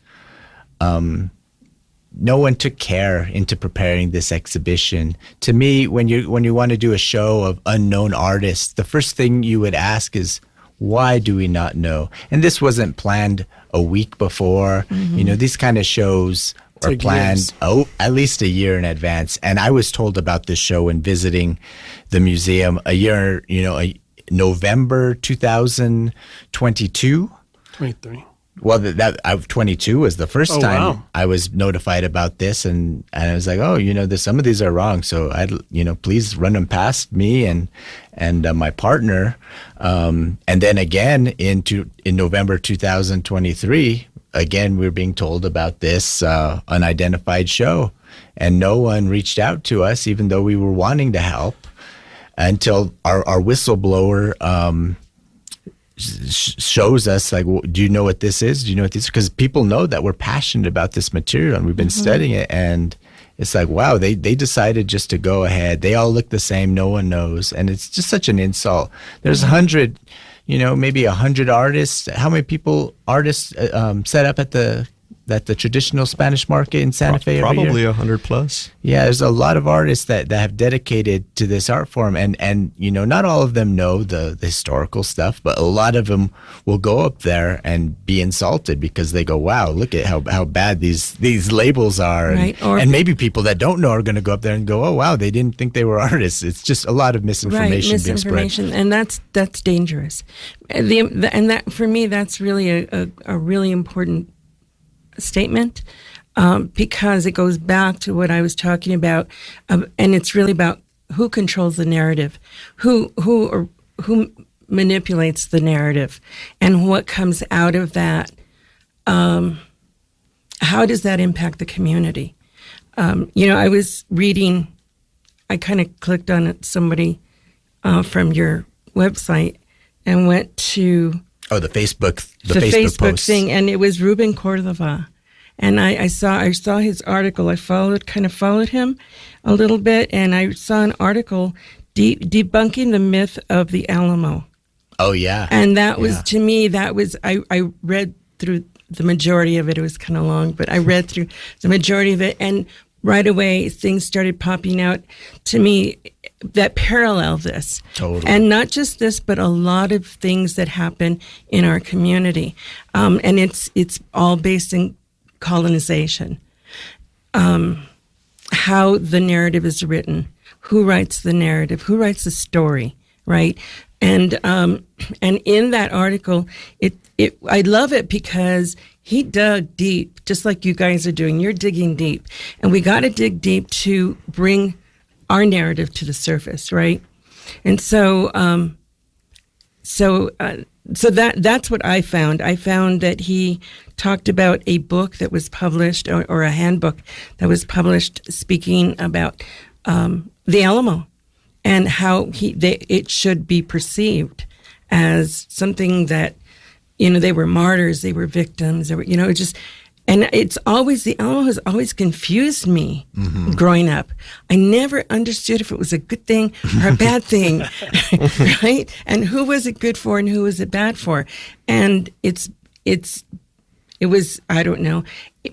no one took care into preparing this exhibition. To me, when you want to do a show of unknown artists, the first thing you would ask is, why do we not know? And this wasn't planned a week before. These kind of shows are planned at least a year in advance. And I was told about this show when visiting the museum November 2022. 23. Well, that 22 was the first time wow. I was notified about this, and I was like, some of these are wrong. So please run them past me and my partner. And then again in November 2023, again we're being told about this unidentified show, and no one reached out to us, even though we were wanting to help, until our whistleblower shows us, like, well, do you know what this is? Do you know what this is? Because people know that we're passionate about this material and we've been studying it. And it's like, wow, they decided just to go ahead. They all look the same. No one knows. And it's just such an insult. There's 100, maybe 100 artists. How many artists set up at the traditional Spanish market in Santa Fe every year? Probably 100 plus. Yeah, there's a lot of artists that have dedicated to this art form, and not all of them know the historical stuff, but a lot of them will go up there and be insulted because they go, wow, look at how bad these labels are. Right. And maybe people that don't know are going to go up there and go, oh, wow, they didn't think they were artists. It's just a lot of misinformation being spread. And that's dangerous. And that, for me, that's really a really important statement, because it goes back to what I was talking about, and it's really about who controls the narrative, who manipulates the narrative, and what comes out of that. How does that impact the community? I was reading. I kind of clicked on somebody from your website and went to the Facebook Facebook post thing, and it was Ruben Cordova, and I saw his article. I followed him a little bit, and I saw an article debunking the myth of the Alamo. Oh yeah, and that was to me. I read through the majority of it. It was kind of long, but I read through the majority of it, and right away things started popping out to me that parallel this. Totally. And not just this, but a lot of things that happen in our community. And it's all based in colonization. How the narrative is written, who writes the narrative, who writes the story, right? And in that article, I love it because he dug deep, just like you guys are doing. You're digging deep. And we got to dig deep to bring our narrative to the surface, right? And so that's what I found. I found that he talked about a book that was published, or a handbook that was published, speaking about the Alamo and how it should be perceived as something that, they were martyrs, they were victims, they were, and it's always, the Alamo has always confused me growing up. I never understood if it was a good thing or a bad thing, right? And who was it good for and who was it bad for? And it was, I don't know,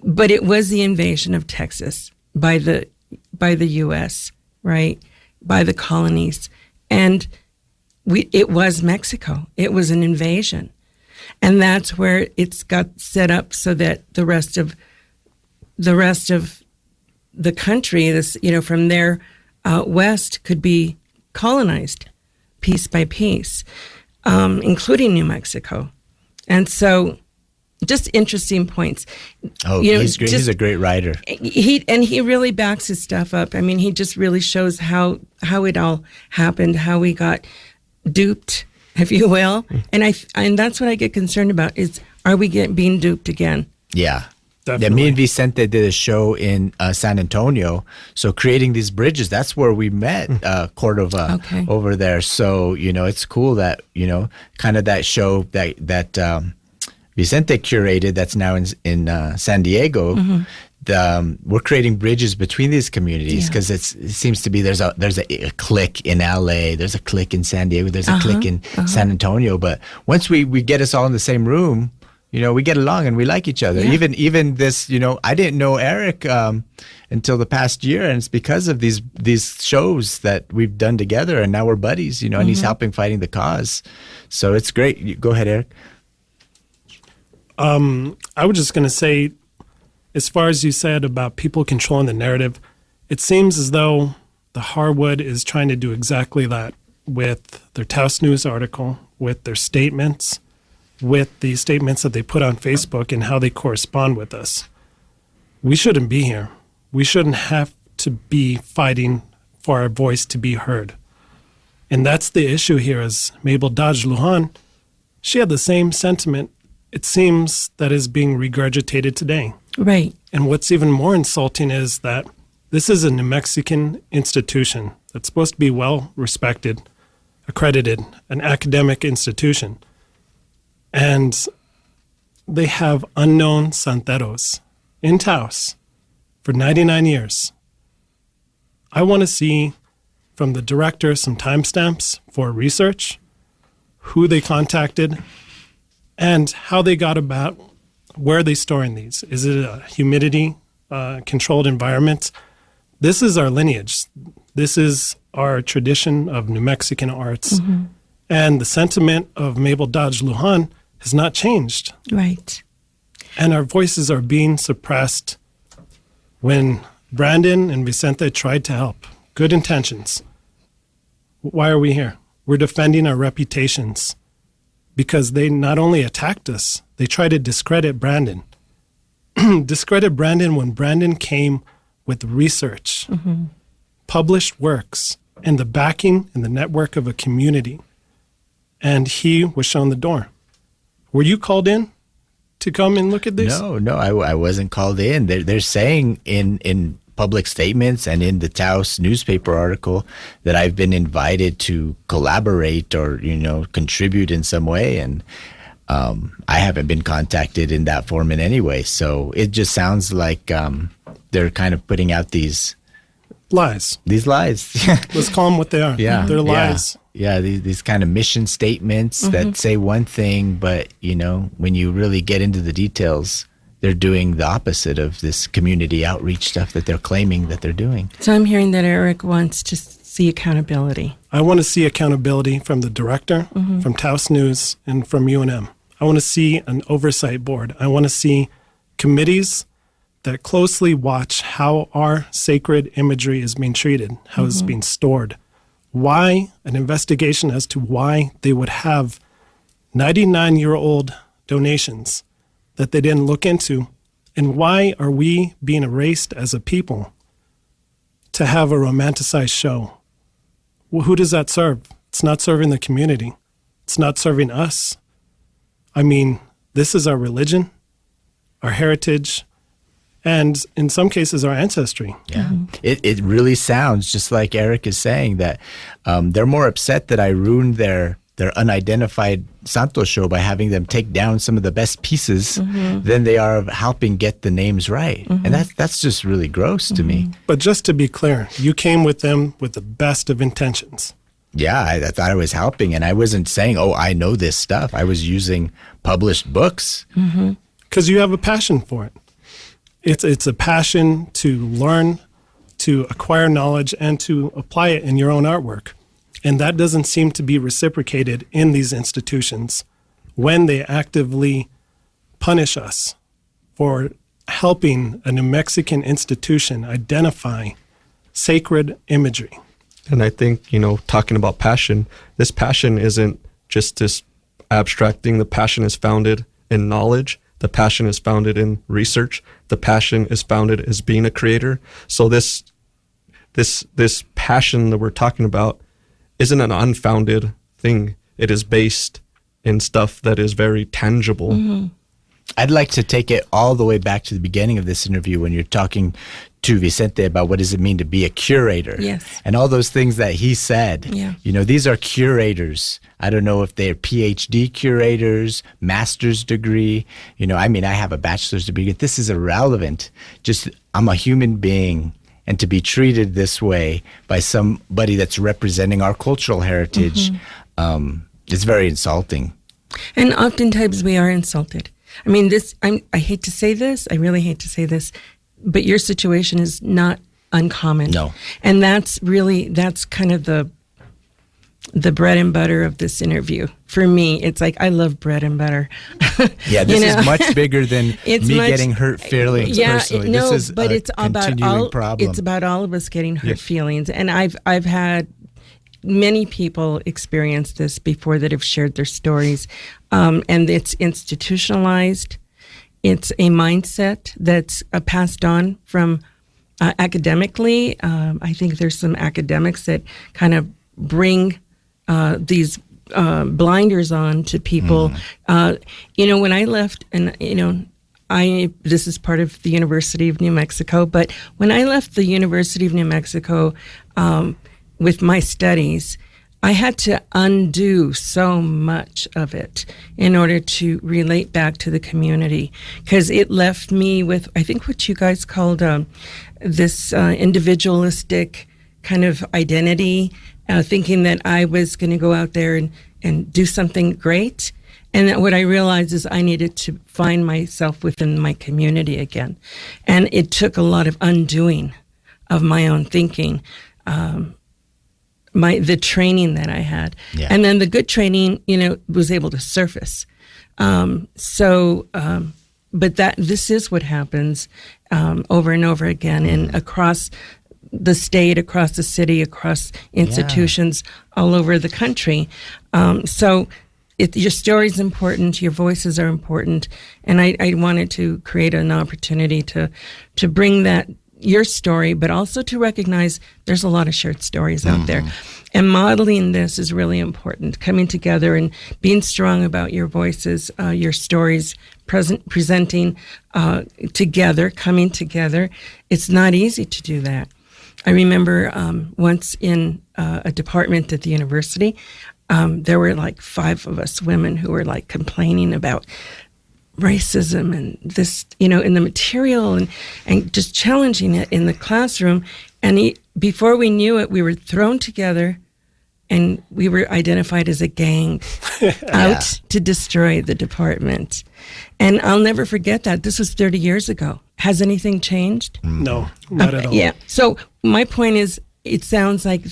but it was the invasion of Texas by the U.S., right? By the colonies. And it was Mexico. It was an invasion. And that's where it's got set up so that the rest of the country, from there west, could be colonized piece by piece, including New Mexico. And so, just interesting points. Oh, he's great. He's a great writer. He really backs his stuff up. I mean, he just really shows how it all happened, how we got duped, if you will. And that's what I get concerned about, is, are we being duped again? Yeah. Definitely. Yeah, me and Vicente did a show in San Antonio. So creating these bridges, that's where we met Cordova over there. So, it's cool that, kind of that show that Vicente curated, that's now in San Diego. We're creating bridges between these communities, because it seems to be there's a clique in LA, there's a clique in San Diego, there's a clique in San Antonio. But once we get us all in the same room, we get along and we like each other. Yeah. Even this, I didn't know Eric until the past year, and it's because of these shows that we've done together, and now we're buddies, and he's helping fighting the cause. So it's great. Go ahead, Eric. I was just going to say, as far as you said about people controlling the narrative, it seems as though the Harwood is trying to do exactly that with their Taos News article, with their statements, with the statements that they put on Facebook and how they correspond with us. We shouldn't be here. We shouldn't have to be fighting for our voice to be heard. And that's the issue here. As Mabel Dodge Lujan, she had the same sentiment, it seems, that is being regurgitated today. Right. And what's even more insulting is that this is a New Mexican institution that's supposed to be well respected, accredited, an academic institution. And they have unknown Santeros in Taos for 99 years. I want to see from the director some timestamps for research, who they contacted, and how they got about, where are they storing these? Is it a humidity controlled environment? This is our lineage. This is our tradition of New Mexican arts. And the sentiment of Mabel Dodge Lujan has not changed. Right. And our voices are being suppressed when Brandon and Vicente tried to help. Good intentions. Why are we here? We're defending our reputations because they not only attacked us, they tried to discredit Brandon. Discredit Brandon when Brandon came with research, published works, and the backing and the network of a community. And he was shown the door. Were you called in to come and look at this? No, I wasn't called in. They're saying in public statements and in the Taos newspaper article that I've been invited to collaborate or, contribute in some way. And I haven't been contacted in that form in any way. So it just sounds like they're kind of putting out these lies. These lies. Let's call them what they are. Yeah. They're lies. Yeah, these kind of mission statements that say one thing, but, when you really get into the details, they're doing the opposite of this community outreach stuff that they're claiming that they're doing. So I'm hearing that Eric wants to see accountability. I want to see accountability from the director, from Taos News, and from UNM. I want to see an oversight board. I want to see committees that closely watch how our sacred imagery is being treated, how it's being stored. Why, an investigation as to why they would have 99-year-old donations that they didn't look into? And why are we being erased as a people to have a romanticized show? Well, who does that serve? It's not serving the community. It's not serving us. I mean, this is our religion, our heritage, and in some cases, our ancestry. Yeah. It really sounds just like Eric is saying that they're more upset that I ruined their unidentified Santo show by having them take down some of the best pieces than they are of helping get the names right. And that's just really gross to me. But just to be clear, you came with them with the best of intentions. Yeah, I thought I was helping, and I wasn't saying, oh, I know this stuff. I was using published books. Because you have a passion for it. It's a passion to learn, to acquire knowledge, and to apply it in your own artwork. And that doesn't seem to be reciprocated in these institutions when they actively punish us for helping a New Mexican institution identify sacred imagery. And I think, talking about passion, this passion isn't just this abstract thing. The passion is founded in knowledge. The passion is founded in research. The passion is founded as being a creator. So this passion that we're talking about isn't an unfounded thing. It is based in stuff that is very tangible. I'd like to take it all the way back to the beginning of this interview when you're talking to Vicente about what does it mean to be a curator. Yes. And all those things that he said. Yeah. These are curators. I don't know if they're PhD curators, master's degree. I have a bachelor's degree. This is irrelevant. Just I'm a human being. And to be treated this way by somebody that's representing our cultural heritage is very insulting. And oftentimes we are insulted. I mean, I hate to say this. I really hate to say this. But your situation is not uncommon. No. And that's kind of the bread and butter of this interview. For me, it's like I love bread and butter. Yeah, this is much bigger than getting hurt feelings personally. No, this is but it's about problem. It's about all of us getting hurt feelings. And I've had many people experience this before that have shared their stories. And it's institutionalized. It's a mindset that's passed on from academically. I think there's some academics that kind of bring these blinders on to people. When I left, and this is part of the University of New Mexico, but when I left the University of New Mexico with my studies, I had to undo so much of it in order to relate back to the community, because it left me with, I think, what you guys called this individualistic kind of identity, thinking that I was going to go out there and do something great. And that what I realized is I needed to find myself within my community again. And it took a lot of undoing of my own thinking. The training that I had. Yeah. And then the good training, was able to surface. But this is what happens over and over again and across the state, across the city, across institutions all over the country. Your story is important, your voices are important, and I wanted to create an opportunity to bring that, your story, but also to recognize there's a lot of shared stories out there. And modeling this is really important, coming together and being strong about your voices, your stories, presenting together, coming together. It's not easy to do that. I remember once in a department at the university, there were like 5 of us women who were like complaining about racism and this, in the material and just challenging it in the classroom. And before we knew it, we were thrown together and we were identified as a gang out to destroy the department. And I'll never forget that. This was 30 years ago. Has anything changed? No, not at all. Yeah. So my point is, it sounds like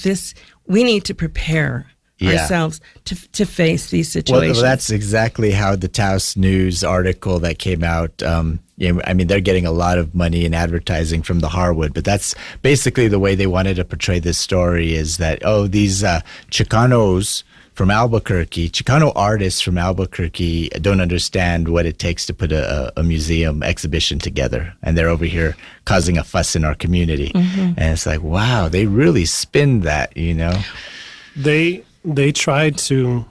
we need to prepare ourselves to face these situations. Well, that's exactly how the Taos News article that came out, they're getting a lot of money in advertising from the Harwood, but that's basically the way they wanted to portray this story is that, these Chicanos from Albuquerque, Chicano artists from Albuquerque don't understand what it takes to put a museum exhibition together. And they're over here causing a fuss in our community. And it's like, wow, they really spin that, you know? They tried to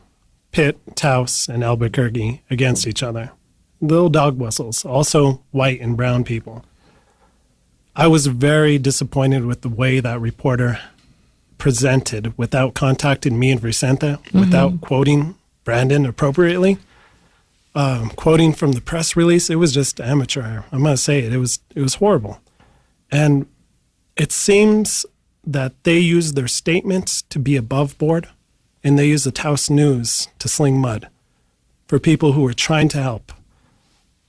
pit Taos and Albuquerque against each other. Little dog whistles, also white and brown people. I was very disappointed with the way that reporter presented without contacting me and Vicente, without quoting Brandon appropriately, quoting from the press release. It was just amateur. I'm going to say it. It was horrible. And it seems that they use their statements to be above board, and they use the Taos News to sling mud for people who are trying to help,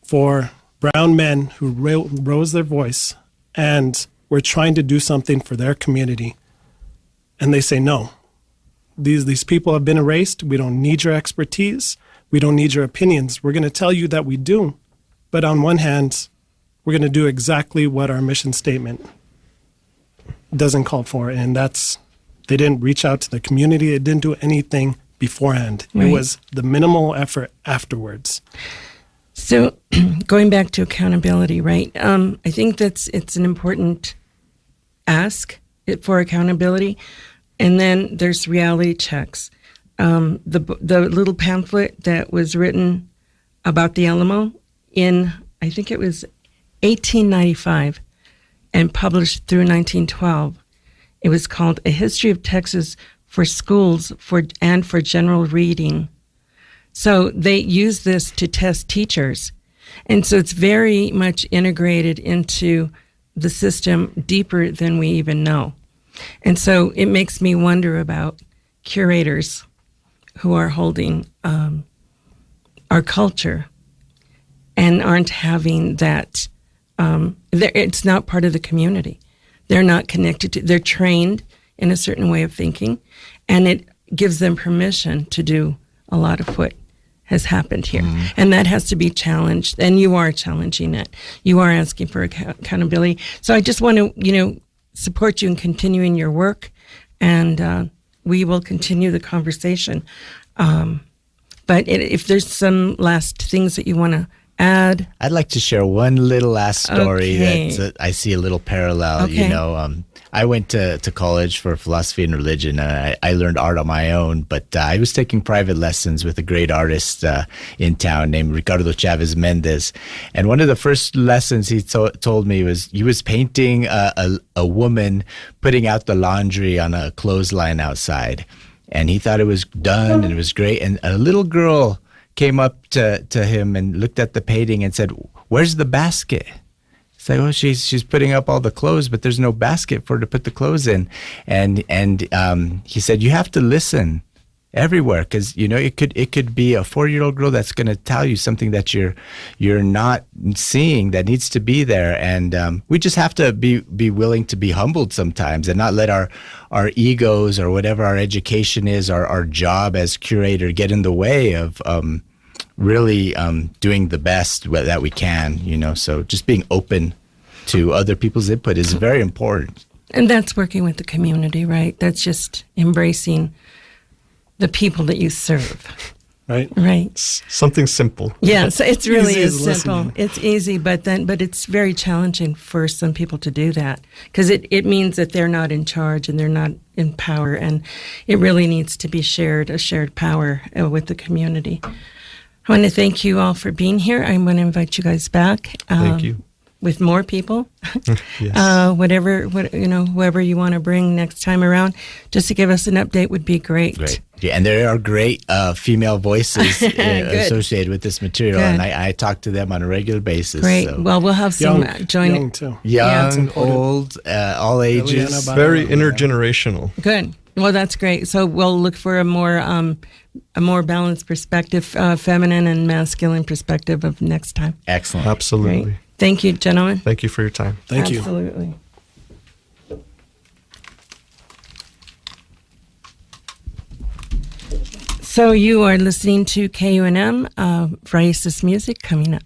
for brown men who rose their voice and were trying to do something for their community. And they say, no, these people have been erased. We don't need your expertise. We don't need your opinions. We're going to tell you that we do. But on one hand, we're going to do exactly what our mission statement doesn't call for. And that's, they didn't reach out to the community. It didn't do anything beforehand. Right. It was the minimal effort afterwards. So going back to accountability, right? I think it's an important ask for accountability. And then there's reality checks. The little pamphlet that was written about the Alamo in, I think it was 1895 and published through 1912. It was called A History of Texas for Schools and for General Reading. So they use this to test teachers. And so it's very much integrated into the system deeper than we even know. And so it makes me wonder about curators who are holding our culture and aren't having that. It's not part of the community. They're not connected to, they're trained in a certain way of thinking, and it gives them permission to do a lot of what has happened here. And that has to be challenged, and you are challenging it. You are asking for accountability. So I just want to, support you in continuing your work, and we will continue the conversation. But if there's some last things that you want to add. I'd like to share one little last story that I see a little parallel. Okay. I went to college for philosophy and religion, and I learned art on my own, but I was taking private lessons with a great artist in town named Ricardo Chavez Mendez. And one of the first lessons he told me was he was painting a woman putting out the laundry on a clothesline outside. And he thought it was done and it was great. And a little girl came up to him and looked at the painting and said, "Where's the basket?" It's like, "Oh, she's putting up all the clothes, but there's no basket for her to put the clothes in." And he said, "You have to listen everywhere, because it could be a 4-year-old girl that's going to tell you something that you're not seeing that needs to be there." And we just have to be willing to be humbled sometimes and not let our egos or whatever our education is, our job as curator, get in the way of really doing the best that we can. So just being open to other people's input is very important. And that's working with the community, right? That's just embracing the people that you serve. Right. Something simple. Yeah, so it's really Easy is as simple. listening. It's easy, but it's very challenging for some people to do that, because it means that they're not in charge and they're not in power, and it really needs to be a shared power with the community. I want to thank you all for being here. I'm going to invite you guys back. Thank you. With more people, Yes. whoever you want to bring next time around, just to give us an update would be great. Great. Yeah, and there are great female voices associated with this material, Good. and I talk to them on a regular basis. Great. So. Well, we'll have some join young it. too. Young, old, all ages. Eliana Very Barrio. intergenerational. Good. Well, that's great. So we'll look for a more balanced perspective, feminine and masculine perspective of next time. Excellent. Absolutely. Great. Thank you, gentlemen. Thank you for your time. Thank you. Absolutely. So you are listening to KUNM, Raices music coming up.